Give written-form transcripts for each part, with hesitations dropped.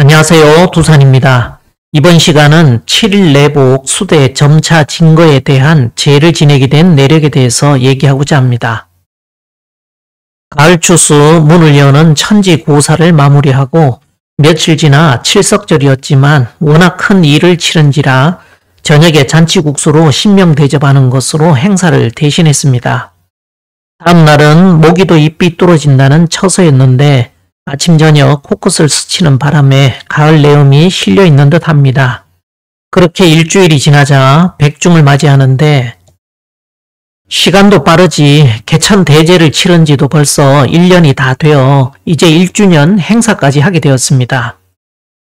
안녕하세요. 두산입니다. 이번 시간은 7일 내복 수대 점차 증거에 대한 제를 지내게 된 내력에 대해서 얘기하고자 합니다. 가을 추수 문을 여는 천지고사를 마무리하고 며칠 지나 칠석절이었지만 워낙 큰 일을 치른지라 저녁에 잔치국수로 신명 대접하는 것으로 행사를 대신했습니다. 다음 날은 모기도 잎이 뚫어진다는 처서였는데 아침 저녁 코끝을 스치는 바람에 가을 내음이 실려 있는 듯 합니다. 그렇게 일주일이 지나자 백중을 맞이하는데 시간도 빠르지 개천 대제를 치른 지도 벌써 1년이 다 되어 이제 1주년 행사까지 하게 되었습니다.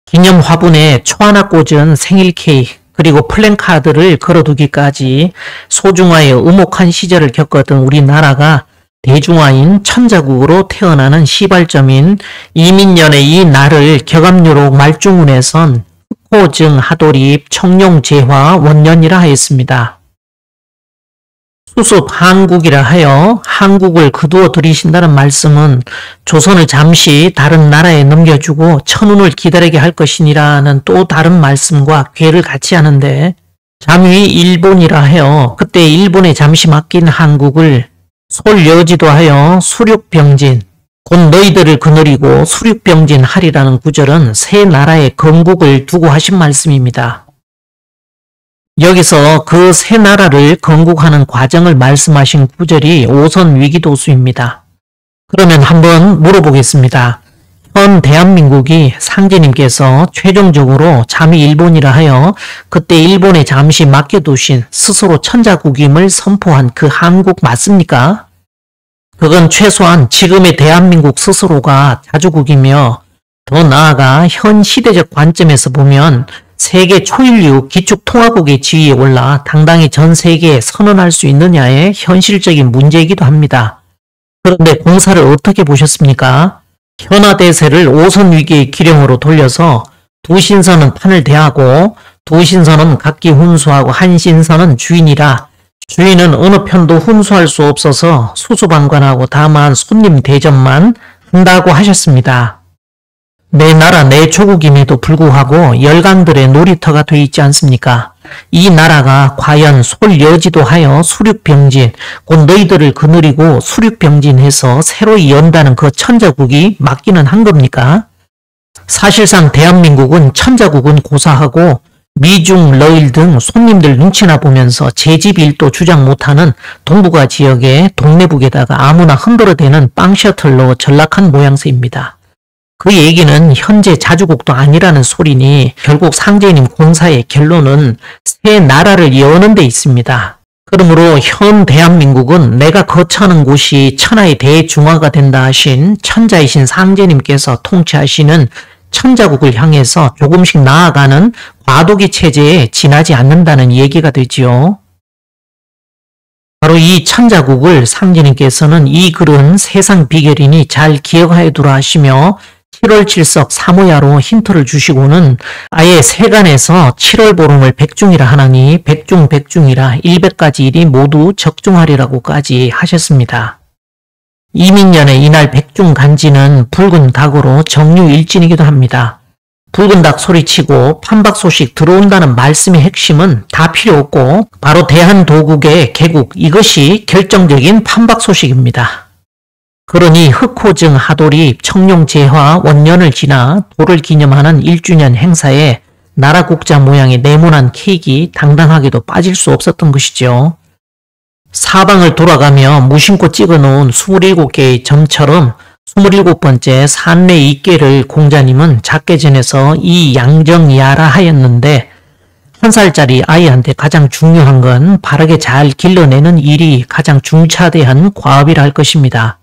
기념 화분에 초 하나 꽂은 생일 케이크 그리고 플랜카드를 걸어두기까지 소중화의 음혹한 시절을 겪었던 우리나라가 대중화인 천자국으로 태어나는 시발점인 이민년의 이 날을 격압유록 말중운에선 흑호증 하도립 청룡제화 원년이라 하였습니다. 수습 한국이라 하여 한국을 거두어 들이신다는 말씀은 조선을 잠시 다른 나라에 넘겨주고 천운을 기다리게 할 것이니라는 또 다른 말씀과 궤를 같이 하는데 잠위 일본이라 하여 그때 일본에 잠시 맡긴 한국을 솔여지도 하여 수륙병진 곧 너희들을 거느리고 수륙병진 하리라는 구절은 세 나라의 건국을 두고 하신 말씀입니다. 여기서 그 세 나라를 건국하는 과정을 말씀하신 구절이 오선 위기도수입니다. 그러면 한번 물어보겠습니다. 현 대한민국이 상제님께서 최종적으로 잠이 일본이라 하여 그때 일본에 잠시 맡겨두신 스스로 천자국임을 선포한 그 한국 맞습니까? 그건 최소한 지금의 대한민국 스스로가 자주국이며 더 나아가 현 시대적 관점에서 보면 세계 초인류 기축통화국의 지위에 올라 당당히 전 세계에 선언할 수 있느냐의 현실적인 문제이기도 합니다. 그런데 공사를 어떻게 보셨습니까? 현화대세를 오선위기의 기령으로 돌려서 두 신선은 판을 대하고 두 신선은 각기 훈수하고 한 신선은 주인이라 주인은 어느 편도 훈수할 수 없어서 수수방관하고 다만 손님 대접만 한다고 하셨습니다. 내 나라 내 조국임에도 불구하고 열강들의 놀이터가 돼 있지 않습니까? 이 나라가 과연 솔여지도 하여 수륙병진 곧 너희들을 거느리고 수륙병진해서 새로이 연다는 그 천자국이 맞기는 한 겁니까? 사실상 대한민국은 천자국은 고사하고 미중, 러일 등 손님들 눈치나 보면서 제집 일도 주장 못하는 동북아 지역의 동네북에다가 아무나 흔들어대는 빵셔틀로 전락한 모양새입니다. 그 얘기는 현재 자주국도 아니라는 소리니 결국 상제님 공사의 결론은 새 나라를 여는 데 있습니다. 그러므로 현 대한민국은 내가 거처하는 곳이 천하의 대중화가 된다 하신 천자이신 상제님께서 통치하시는 천자국을 향해서 조금씩 나아가는 과도기 체제에 지나지 않는다는 얘기가 되지요. 바로 이 천자국을 상제님께서는 이 글은 세상 비결이니 잘 기억하여 두라 하시며 7월 7석 사모야로 힌트를 주시고는 아예 세간에서 7월 보름을 백중이라 하나니 백중이라 100가지 일이 모두 적중하리라고까지 하셨습니다. 이민년의 이날 백중간지는 붉은 닭으로 정유일진이기도 합니다. 붉은 닭 소리치고 판박 소식 들어온다는 말씀의 핵심은 다 필요 없고 바로 대한도국의 개국 이것이 결정적인 판박 소식입니다. 그러니 흑호증 하도립 청룡제화 원년을 지나 도를 기념하는 1주년 행사에 나라국자 모양의 네모난 케이크 당당하게도 빠질 수 없었던 것이죠. 사방을 돌아가며 무심코 찍어놓은 27개의 점처럼 27번째 산내 이깨를 공자님은 작게 전해서 이 양정야라 하였는데 한 살짜리 아이한테 가장 중요한 건 바르게 잘 길러내는 일이 가장 중차대한 과업이라 할 것입니다.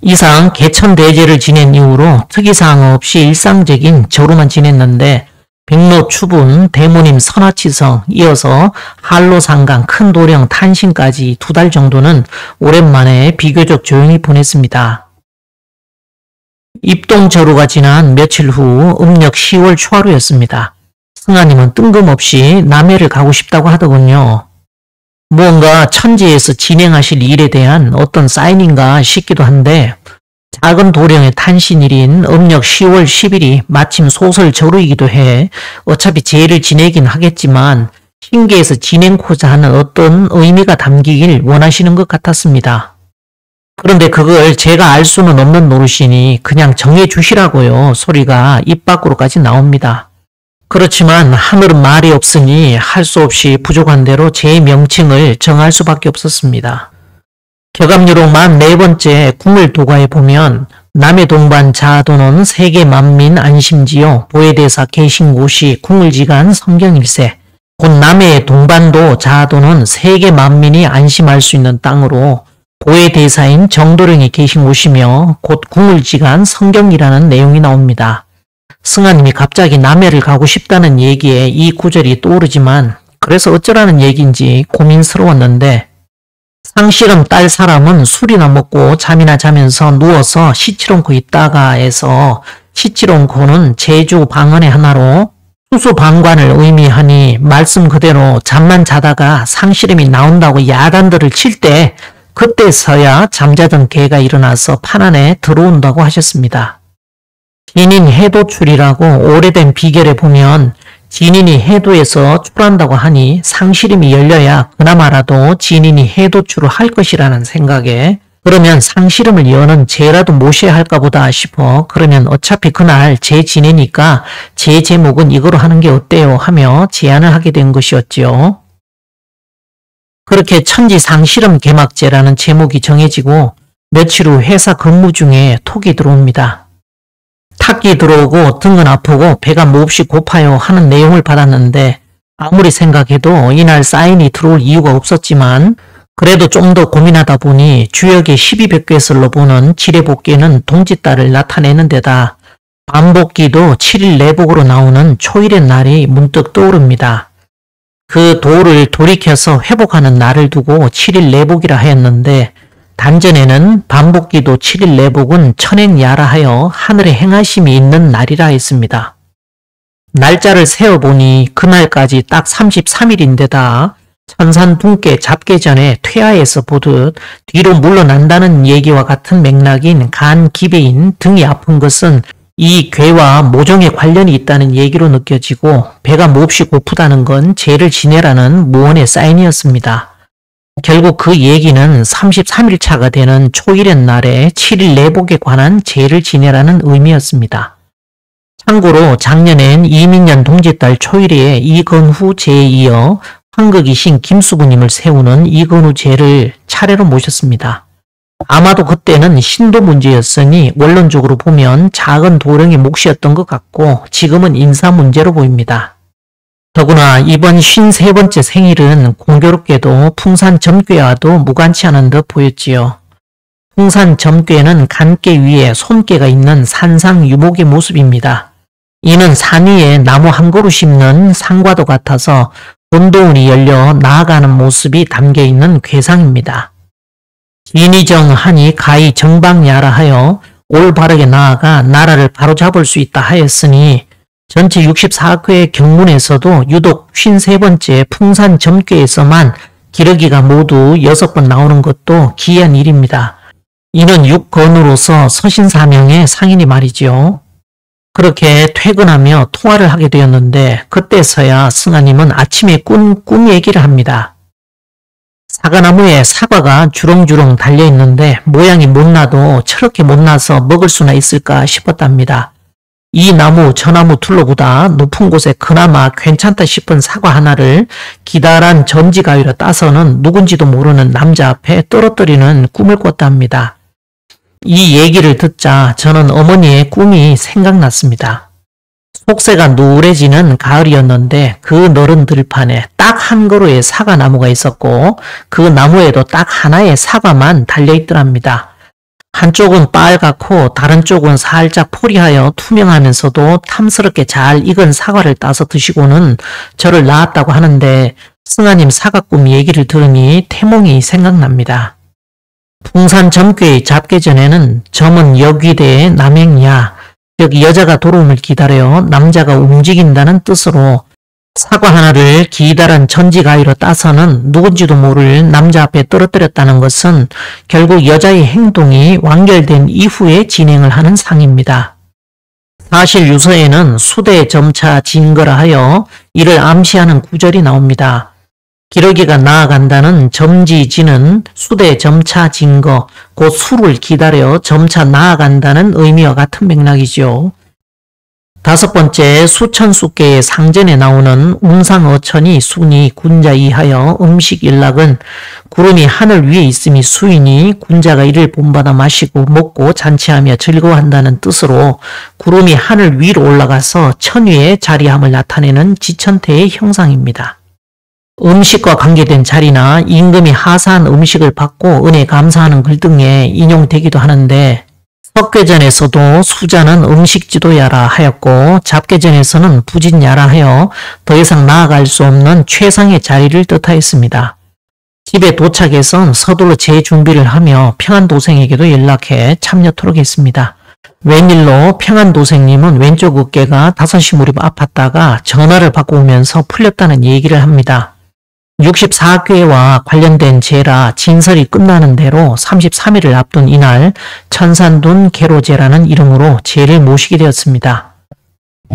이상 개천대제를 지낸 이후로 특이사항 없이 일상적인 절호만 지냈는데 백로 추분, 대모님 선화치성, 이어서 한로상강, 큰도령, 탄신까지 2달 정도는 오랜만에 비교적 조용히 보냈습니다. 입동절호가 지난 며칠 후 음력 10월 초하루였습니다. 승하님은 뜬금없이 남해를 가고 싶다고 하더군요. 무언가 천지에서 진행하실 일에 대한 어떤 사인인가 싶기도 한데 작은 도령의 탄신일인 음력 10월 10일이 마침 소설 절호이기도 해 어차피 제를 지내긴 하겠지만 신기해서 지내고자 하는 어떤 의미가 담기길 원하시는 것 같았습니다. 그런데 그걸 제가 알 수는 없는 노릇이니 그냥 정해주시라고요. 소리가 입 밖으로까지 나옵니다. 그렇지만 하늘은 말이 없으니 할 수 없이 부족한 대로 제 명칭을 정할 수밖에 없었습니다. 격암유록 44번째 궁을도가에 보면 남해 동반 자도는 세계 만민 안심지요 보혜대사 계신 곳이 궁을지간 성경일세. 곧 남해의 동반도 자도는 세계 만민이 안심할 수 있는 땅으로 보혜대사인 정도령이 계신 곳이며 곧 궁을지간 성경이라는 내용이 나옵니다. 승하님이 갑자기 남해를 가고 싶다는 얘기에 이 구절이 떠오르지만 그래서 어쩌라는 얘기인지 고민스러웠는데 상실은 딸 사람은 술이나 먹고 잠이나 자면서 누워서 시치롱코 있다가 해서 시치롱코는 제주 방언의 하나로 수수방관을 의미하니 말씀 그대로 잠만 자다가 상실음이 나온다고 야단들을 칠 때 그때서야 잠자던 개가 일어나서 판 안에 들어온다고 하셨습니다. 진인 해도출이라고 오래된 비결에 보면 진인이 해도에서 출한다고 하니 상실임이 열려야 그나마라도 진인이 해도출을 할 것이라는 생각에 그러면 상실임을 여는 제라도 모셔야 할까 보다 싶어 그러면 어차피 그날 제 지내니까 제 제목은 이거로 하는 게 어때요 하며 제안을 하게 된 것이었지요. 그렇게 천지상실임 개막제라는 제목이 정해지고 며칠 후 회사 근무 중에 톡이 들어옵니다. 탁기 들어오고 등은 아프고 배가 몹시 고파요 하는 내용을 받았는데 아무리 생각해도 이날 사인이 들어올 이유가 없었지만 그래도 좀 더 고민하다 보니 주역의 12백괴설로 보는 지뢰복귀는 동짓달을 나타내는 데다 반복기도 7일 내복으로 나오는 초일의 날이 문득 떠오릅니다. 그 도를 돌이켜서 회복하는 날을 두고 7일 내복이라 하였는데 단전에는 반복기도 7일 내복은 천행야라 하여 하늘에 행하심이 있는 날이라 했습니다. 날짜를 세어보니 그날까지 딱 33일인데다 천산분께 잡기 전에 퇴하에서 보듯 뒤로 물러난다는 얘기와 같은 맥락인 간기배인 등이 아픈 것은 이 괴와 모종에 관련이 있다는 얘기로 느껴지고 배가 몹시 고프다는 건 제를 지내라는 무언의 사인이었습니다. 결국 그 얘기는 33일차가 되는 초일의 날에 7일 내복에 관한 제를 지내라는 의미였습니다. 참고로 작년엔 이민년 동짓달 초일에 이건후 제에 이어 황극이신 김수부님을 세우는 이건후 제를 차례로 모셨습니다. 아마도 그때는 신도 문제였으니 원론적으로 보면 작은 도령의 몫이었던 것 같고 지금은 인사 문제로 보입니다. 더구나 이번 53번째 생일은 공교롭게도 풍산점괘와도 무관치 않은 듯 보였지요. 풍산점괘는 간깨 위에 손깨가 있는 산상유목의 모습입니다. 이는 산 위에 나무 한 그루 심는 상과도 같아서 본도운이 열려 나아가는 모습이 담겨있는 괴상입니다. 인의정하니 가히 정방야라 하여 올바르게 나아가 나라를 바로잡을 수 있다 하였으니 전체 64회 경문에서도 유독 53번째 풍산점괘에서만 기러기가 모두 6번 나오는 것도 기이한 일입니다. 이는 6건으로서 서신사명의 상인이 말이지요. 그렇게 퇴근하며 통화를 하게 되었는데 그때서야 승하님은 아침에 꿈 얘기를 합니다. 사과나무에 사과가 주렁주렁 달려있는데 모양이 못나도 저렇게 못나서 먹을 수나 있을까 싶었답니다. 이 나무 저 나무 둘러보다 높은 곳에 그나마 괜찮다 싶은 사과 하나를 기다란 점지가위로 따서는 누군지도 모르는 남자 앞에 떨어뜨리는 꿈을 꿨답니다. 이 얘기를 듣자 저는 어머니의 꿈이 생각났습니다. 속새가 누래지는 가을이었는데 그 너른 들판에 딱 한 그루의 사과나무가 있었고 그 나무에도 딱 하나의 사과만 달려있더랍니다. 한쪽은 빨갛고 다른 쪽은 살짝 포리하여 투명하면서도 탐스럽게 잘 익은 사과를 따서 드시고는 저를 낳았다고 하는데 승하님 사과꿈 얘기를 들으니 태몽이 생각납니다. 풍산점괘의 잡기 전에는 점은 여귀대의 남행야, 즉 여자가 돌아옴을 기다려 남자가 움직인다는 뜻으로 사과 하나를 기다란 천지가위로 따서는 누군지도 모를 남자 앞에 떨어뜨렸다는 것은 결국 여자의 행동이 완결된 이후에 진행을 하는 상입니다. 사실 유서에는 수대 점차 진거라 하여 이를 암시하는 구절이 나옵니다. 기러기가 나아간다는 점지지는 수대 점차 진거, 곧 수를 기다려 점차 나아간다는 의미와 같은 맥락이죠. 다섯 번째, 수천수께의 상전에 나오는 운상어천이 순이 군자 이하여 음식 일락은 구름이 하늘 위에 있음이 수이니 군자가 이를 본받아 마시고 먹고 잔치하며 즐거워한다는 뜻으로 구름이 하늘 위로 올라가서 천위에 자리함을 나타내는 지천태의 형상입니다. 음식과 관계된 자리나 임금이 하사한 음식을 받고 은혜 감사하는 글 등에 인용되기도 하는데 석괴전에서도 수자는 음식지도야라 하였고 잡괴전에서는 부진야라 하여 더 이상 나아갈 수 없는 최상의 자리를 뜻하였습니다. 집에 도착해선 서둘러 재준비를 하며 평안도생에게도 연락해 참여토록 했습니다. 웬일로 평안도생님은 왼쪽 어깨가 5시 무렵 아팠다가 전화를 받고 오면서 풀렸다는 얘기를 합니다. 64궤와 관련된 제라 진설이 끝나는 대로 33일을 앞둔 이날 천산둔 계로제라는 이름으로 제를 모시게 되었습니다.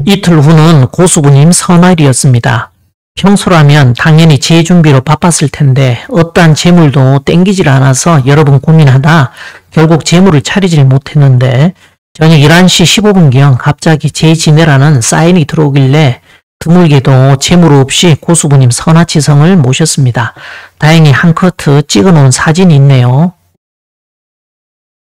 이틀 후는 고수부님 선날이었습니다. 평소라면 당연히 제 준비로 바빴을 텐데 어떠한 재물도 땡기질 않아서 여러 번 고민하다 결국 재물을 차리질 못했는데 저녁 11시 15분경 갑자기 제 지내라는 사인이 들어오길래 드물게도 재물 없이 고수부님 선하치성을 모셨습니다. 다행히 한 커트 찍어놓은 사진이 있네요.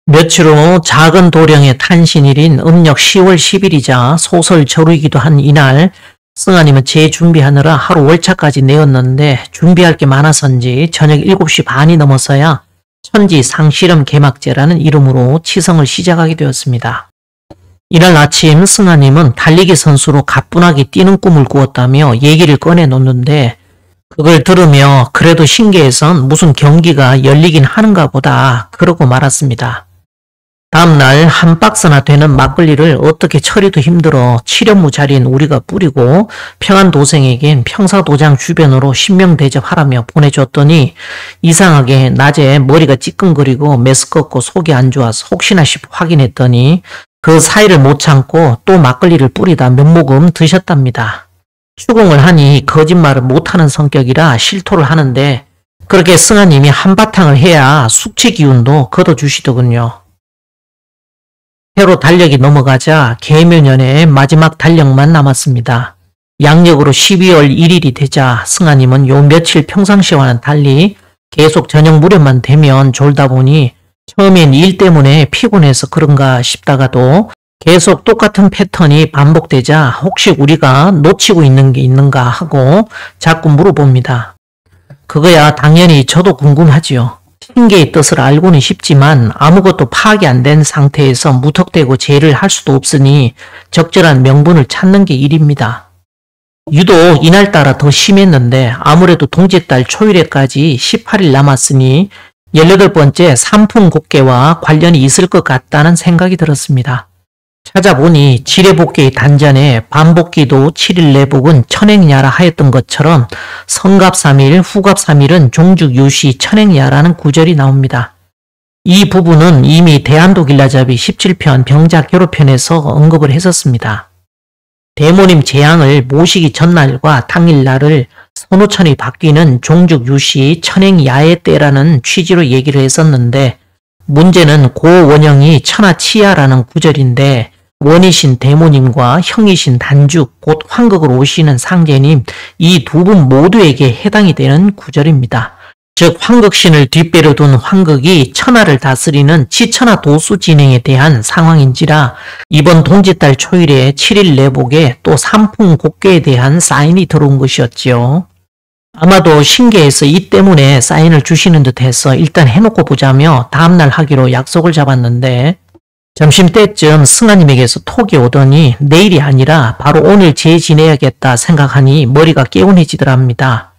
며칠 후 작은 도령의 탄신일인 음력 10월 10일이자 소설 절이기도 한 이날 승아님은 제 준비하느라 하루 월차까지 내었는데 준비할 게 많아서인지 저녁 7시 반이 넘어서야 천지 상실험 개막제라는 이름으로 치성을 시작하게 되었습니다. 이날 아침 승아님은 달리기 선수로 가뿐하게 뛰는 꿈을 꾸었다며 얘기를 꺼내놓는데 그걸 들으며 그래도 신기해선 무슨 경기가 열리긴 하는가 보다 그러고 말았습니다. 다음날 한 박스나 되는 막걸리를 어떻게 처리도 힘들어 칠연무 자리인 우리가 뿌리고 평안도생에겐 평사도장 주변으로 신명대접하라며 보내줬더니 이상하게 낮에 머리가 찌끈거리고 메스껍고 속이 안 좋아서 혹시나 싶어 확인했더니 그 사이를 못 참고 또 막걸리를 뿌리다 몇 모금 드셨답니다. 추궁을 하니 거짓말을 못하는 성격이라 실토를 하는데 그렇게 승아님이 한바탕을 해야 숙취 기운도 걷어주시더군요. 해로 달력이 넘어가자 계묘년의 마지막 달력만 남았습니다. 양력으로 12월 1일이 되자 승아님은 요 며칠 평상시와는 달리 계속 저녁 무렵만 되면 졸다 보니 처음엔 일 때문에 피곤해서 그런가 싶다가도 계속 똑같은 패턴이 반복되자 혹시 우리가 놓치고 있는 게 있는가 하고 자꾸 물어봅니다. 그거야 당연히 저도 궁금하지요. 신계의 뜻을 알고는 싶지만 아무것도 파악이 안 된 상태에서 무턱대고 제를 할 수도 없으니 적절한 명분을 찾는 게 일입니다. 유독 이날따라 더 심했는데 아무래도 동짓달 초일에까지 18일 남았으니 18번째 삼풍곡계와 관련이 있을 것 같다는 생각이 들었습니다. 찾아보니 지뢰복계의 단전에 반복기도 7일 내복은 천행야라 하였던 것처럼 성갑 3일, 후갑 3일은 종죽유시 천행야라는 구절이 나옵니다. 이 부분은 이미 대한독일라잡이 17편 병자교로편에서 언급을 했었습니다. 대모님 재앙을 모시기 전날과 당일날을 선호천이 바뀌는 종죽유시 천행야의 때라는 취지로 얘기를 했었는데 문제는 고 원형이 천하치야라는 구절인데 원이신 대모님과 형이신 단죽 곧 환극으로 오시는 상제님 이 두 분 모두에게 해당이 되는 구절입니다. 즉 환극신을 뒷배로 둔 환극이 천하를 다스리는 치천하 도수 진행에 대한 상황인지라 이번 동짓달 초일에 7일 내복에 또 삼풍곡계에 대한 사인이 들어온 것이었지요. 아마도 신계에서 이 때문에 사인을 주시는 듯해서 일단 해놓고 보자며 다음날 하기로 약속을 잡았는데 점심때쯤 승아님에게서 톡이 오더니 내일이 아니라 바로 오늘 지내야겠다 생각하니 머리가 개운해지더랍니다.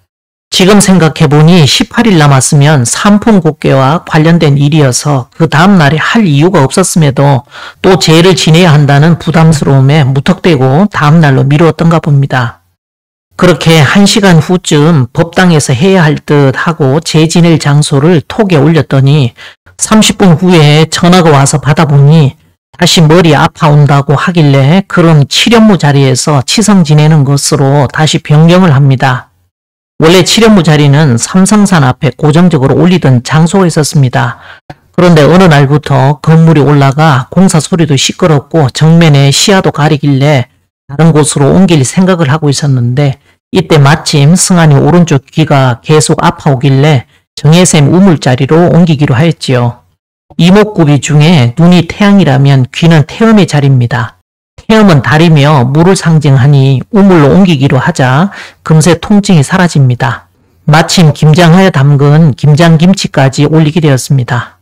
지금 생각해보니 18일 남았으면 삼풍곡계와 관련된 일이어서 그 다음날에 할 이유가 없었음에도 또 제를 지내야 한다는 부담스러움에 무턱대고 다음날로 미루었던가 봅니다. 그렇게 1시간 후쯤 법당에서 해야 할 듯 하고 재지낼 장소를 톡에 올렸더니 30분 후에 전화가 와서 받아보니 다시 머리 아파온다고 하길래 그럼 칠연무 자리에서 치성 지내는 것으로 다시 변경을 합니다. 원래 칠연무 자리는 삼성산 앞에 고정적으로 올리던 장소가 있었습니다. 그런데 어느 날부터 건물이 올라가 공사 소리도 시끄럽고 정면에 시야도 가리길래 다른 곳으로 옮길 생각을 하고 있었는데 이때 마침 승환이 오른쪽 귀가 계속 아파오길래 정혜샘 우물자리로 옮기기로 하였지요. 이목구비 중에 눈이 태양이라면 귀는 태음의 자리입니다. 태음은 달이며 물을 상징하니 우물로 옮기기로 하자 금세 통증이 사라집니다. 마침 김장하여 담근 김장김치까지 올리게 되었습니다.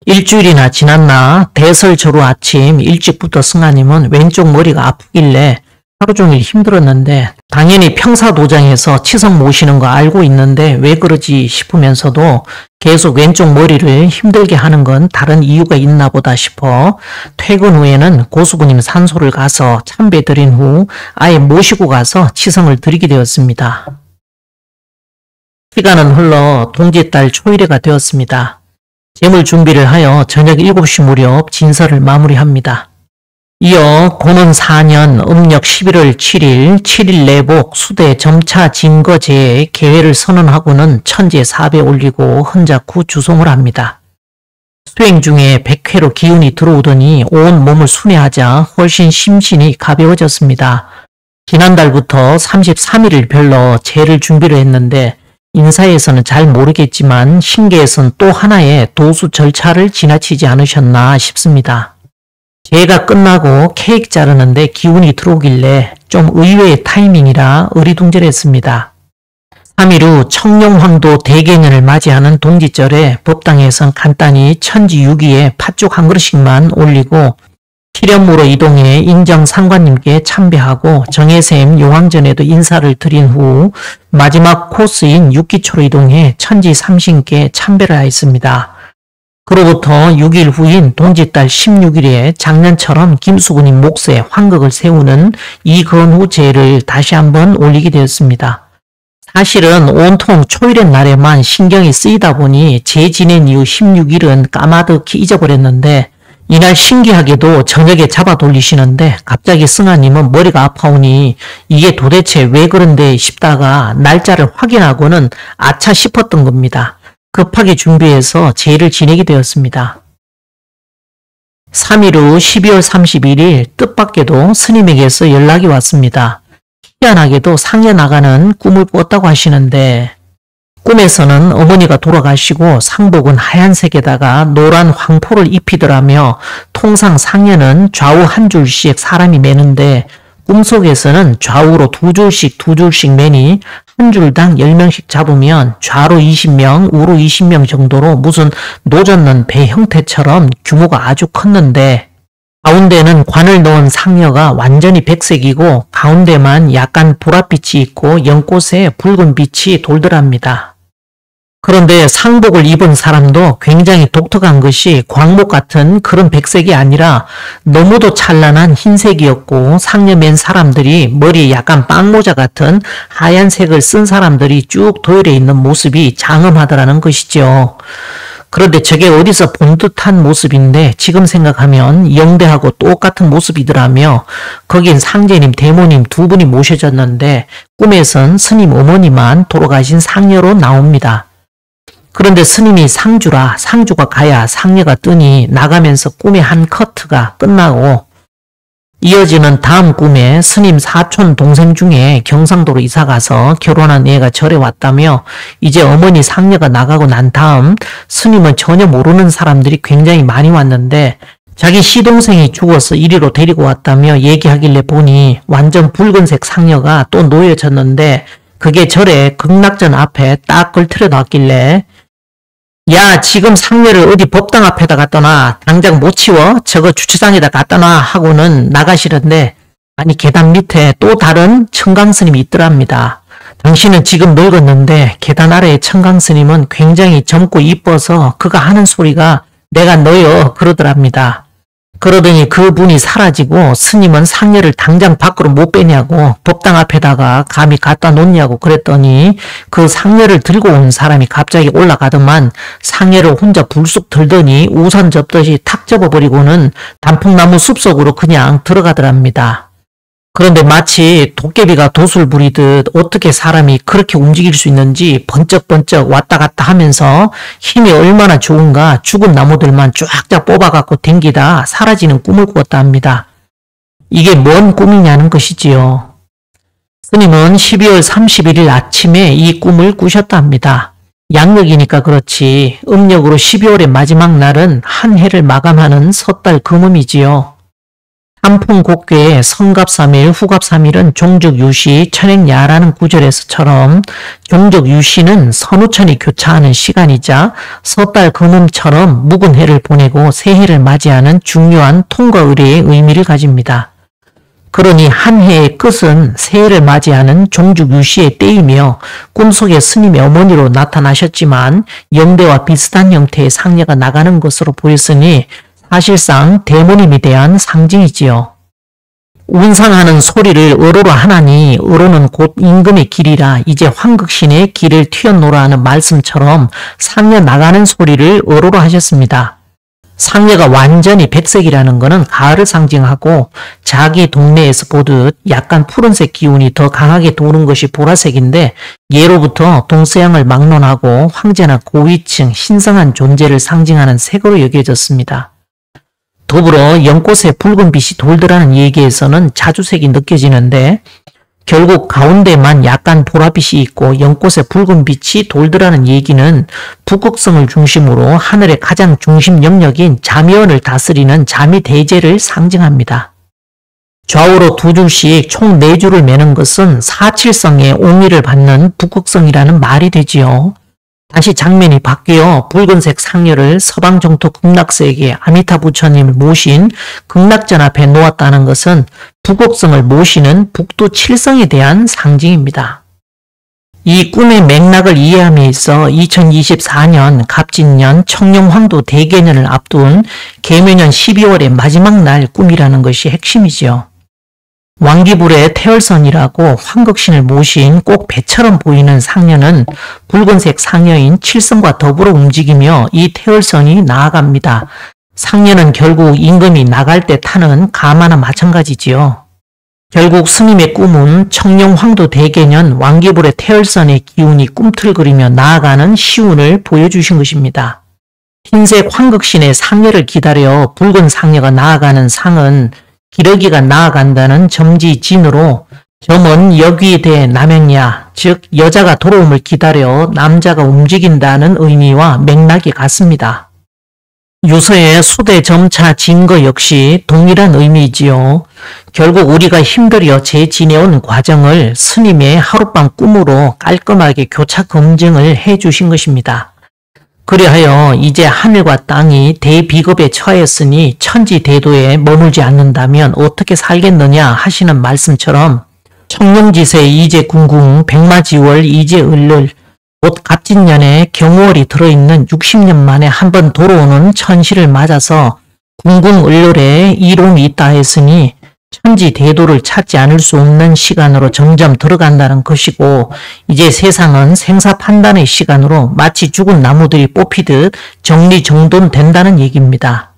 일주일이나 지났나 대설 전후 아침 일찍부터 승아님은 왼쪽 머리가 아프길래 하루 종일 힘들었는데 당연히 평사도장에서 치성 모시는 거 알고 있는데 왜 그러지 싶으면서도 계속 왼쪽 머리를 힘들게 하는 건 다른 이유가 있나 보다 싶어 퇴근 후에는 고수부님 산소를 가서 참배 드린 후 아예 모시고 가서 치성을 드리게 되었습니다. 시간은 흘러 동짓달 초일회가 되었습니다. 재물 준비를 하여 저녁 7시 무렵 진설을 마무리합니다. 이어 고는 4년 음력 11월 7일 7일 내복 수대 점차 진거제에 개회를 선언하고는 천지에 4배 올리고 헌작 후 주송을 합니다. 수행 중에 100회로 기운이 들어오더니 온 몸을 순회하자 훨씬 심신이 가벼워졌습니다. 지난달부터 33일을 별로 제를 준비를 했는데 인사에서는 잘 모르겠지만 신계에선 또 하나의 도수 절차를 지나치지 않으셨나 싶습니다. 제가 끝나고 케이크 자르는데 기운이 들어오길래 좀 의외의 타이밍이라 어리둥절했습니다. 3일 후 청룡황도 대개년을 맞이하는 동지절에 법당에선 간단히 천지유기에 팥죽 한 그릇씩만 올리고 칠연무로 이동해 인정상관님께 참배하고 정혜샘 용왕전에도 인사를 드린 후 마지막 코스인 육기초로 이동해 천지 삼신께 참배를 하였습니다. 그로부터 6일 후인 동짓달 16일에 작년처럼 김수근님 몫에 환극을 세우는 이건후 제를 다시 한번 올리게 되었습니다. 사실은 온통 초일의 날에만 신경이 쓰이다 보니 제 지낸 이후 16일은 까마득히 잊어버렸는데 이날 신기하게도 저녁에 잡아 돌리시는데 갑자기 승아님은 머리가 아파오니 이게 도대체 왜 그런데 싶다가 날짜를 확인하고는 아차 싶었던 겁니다. 급하게 준비해서 제를 지내게 되었습니다. 3일 후 12월 31일 뜻밖에도 스님에게서 연락이 왔습니다. 희한하게도 상여 나가는 꿈을 꿨다고 하시는데 꿈에서는 어머니가 돌아가시고 상복은 하얀색에다가 노란 황포를 입히더라며 통상 상여는 좌우 한 줄씩 사람이 매는데 꿈속에서는 좌우로 두 줄씩 매니 한 줄당 10명씩 잡으면 좌로 20명, 우로 20명 정도로 무슨 노젓는 배 형태처럼 규모가 아주 컸는데 가운데는 관을 넣은 상여가 완전히 백색이고 가운데만 약간 보랏빛이 있고 연꽃에 붉은 빛이 돌더랍니다. 그런데 상복을 입은 사람도 굉장히 독특한 것이 광목 같은 그런 백색이 아니라 너무도 찬란한 흰색이었고 상여 맨 사람들이 머리에 약간 빵모자 같은 하얀색을 쓴 사람들이 쭉 도열해 있는 모습이 장엄하더라는 것이죠. 그런데 저게 어디서 본 듯한 모습인데 지금 생각하면 영대하고 똑같은 모습이더라며 거긴 상제님, 대모님 두 분이 모셔졌는데 꿈에선 스님 어머니만 돌아가신 상여로 나옵니다. 그런데 스님이 상주라 상주가 가야 상여가 뜨니 나가면서 꿈의 한 커트가 끝나고 이어지는 다음 꿈에 스님 사촌 동생 중에 경상도로 이사가서 결혼한 애가 절에 왔다며 이제 어머니 상여가 나가고 난 다음 스님은 전혀 모르는 사람들이 굉장히 많이 왔는데 자기 시동생이 죽어서 이리로 데리고 왔다며 얘기하길래 보니 완전 붉은색 상여가 또 놓여졌는데 그게 절에 극락전 앞에 딱 걸트려 놨길래 야 지금 상여를 어디 법당 앞에다 갖다 놔 당장 못 치워 저거 주차장에다 갖다 놔 하고는 나가시는데 아니 계단 밑에 또 다른 청강스님이 있더랍니다. 당신은 지금 늙었는데 계단 아래의 청강스님은 굉장히 젊고 이뻐서 그가 하는 소리가 내가 너요 그러더랍니다. 그러더니 그분이 사라지고 스님은 상녀를 당장 밖으로 못 빼냐고 법당 앞에다가 감히 갖다 놓냐고 그랬더니 그 상녀를 들고 온 사람이 갑자기 올라가더만 상녀를 혼자 불쑥 들더니 우산 접듯이 탁 접어버리고는 단풍나무 숲속으로 그냥 들어가더랍니다. 그런데 마치 도깨비가 돛을 부리듯 어떻게 사람이 그렇게 움직일 수 있는지 번쩍번쩍 왔다 갔다 하면서 힘이 얼마나 좋은가 죽은 나무들만 쫙쫙 뽑아갖고 댕기다 사라지는 꿈을 꾸었다 합니다. 이게 뭔 꿈이냐는 것이지요. 스님은 12월 31일 아침에 이 꿈을 꾸셨다 합니다. 양력이니까 그렇지 음력으로 12월의 마지막 날은 한 해를 마감하는 섣달 금음이지요. 한풍곡괴의 성갑3일 후갑3일은 종적유시 천행야라는 구절에서처럼 종적유시는 선우천이 교차하는 시간이자 섣달 금음처럼 묵은 해를 보내고 새해를 맞이하는 중요한 통과 의례의 의미를 가집니다. 그러니 한 해의 끝은 새해를 맞이하는 종죽유시의 때이며 꿈속에 스님의 어머니로 나타나셨지만 영대와 비슷한 형태의 상녀가 나가는 것으로 보였으니 사실상 대모님에 대한 상징이지요. 운상하는 소리를 어로로 하나니 어로는 곧 임금의 길이라 이제 황극신의 길을 튀어노라 하는 말씀처럼 상녀 나가는 소리를 어로로 하셨습니다. 상녀가 완전히 백색이라는 것은 가을을 상징하고 자기 동네에서 보듯 약간 푸른색 기운이 더 강하게 도는 것이 보라색인데 예로부터 동서양을 막론하고 황제나 고위층 신성한 존재를 상징하는 색으로 여겨졌습니다. 더불어 연꽃에 붉은 빛이 돌더라는 얘기에서는 자주색이 느껴지는데 결국 가운데만 약간 보랏빛이 있고 연꽃에 붉은 빛이 돌더라는 얘기는 북극성을 중심으로 하늘의 가장 중심 영역인 자미원을 다스리는 자미대제를 상징합니다. 좌우로 두 줄씩 총 4줄을 매는 것은 사칠성의 옹의를 받는 북극성이라는 말이 되지요. 다시 장면이 바뀌어 붉은색 상녀를 서방정토 극락세계 아미타 부처님을 모신 극락전 앞에 놓았다는 것은 북극성을 모시는 북두 칠성에 대한 상징입니다. 이 꿈의 맥락을 이해함에 있어 2024년 갑진년 청룡황도 대개년을 앞둔 계묘년 12월의 마지막 날 꿈이라는 것이 핵심이지요. 왕기불의 태열선이라고 황극신을 모신 꼭 배처럼 보이는 상녀는 붉은색 상녀인 칠성과 더불어 움직이며 이 태열선이 나아갑니다. 상녀는 결국 임금이 나갈 때 타는 가마나 마찬가지지요. 결국 스님의 꿈은 청룡황도 대개년 왕기불의 태열선의 기운이 꿈틀거리며 나아가는 시운을 보여주신 것입니다. 흰색 황극신의 상녀를 기다려 붉은 상녀가 나아가는 상은 기러기가 나아간다는 점지진으로 점은 여귀대 남행야, 즉 여자가 돌아옴을 기다려 남자가 움직인다는 의미와 맥락이 같습니다. 유서의 수대 점차 진거 역시 동일한 의미이지요. 결국 우리가 힘들여 재지내온 과정을 스님의 하룻밤 꿈으로 깔끔하게 교차 검증을 해주신 것입니다. 그리하여 이제 하늘과 땅이 대비겁에 처하였으니 천지대도에 머물지 않는다면 어떻게 살겠느냐 하시는 말씀처럼 청룡지세 이제궁궁 백마지월 이제을를 곧 갑진년에 경우월이 들어있는 60년 만에 한 번 돌아오는 천시를 맞아서 궁궁을룰에 이론이 있다 했으니 천지대도를 찾지 않을 수 없는 시간으로 점점 들어간다는 것이고 이제 세상은 생사판단의 시간으로 마치 죽은 나무들이 뽑히듯 정리정돈된다는 얘기입니다.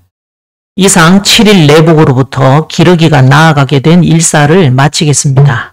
이상 7일 내복으로부터 기러기가 나아가게 된 일사를 마치겠습니다.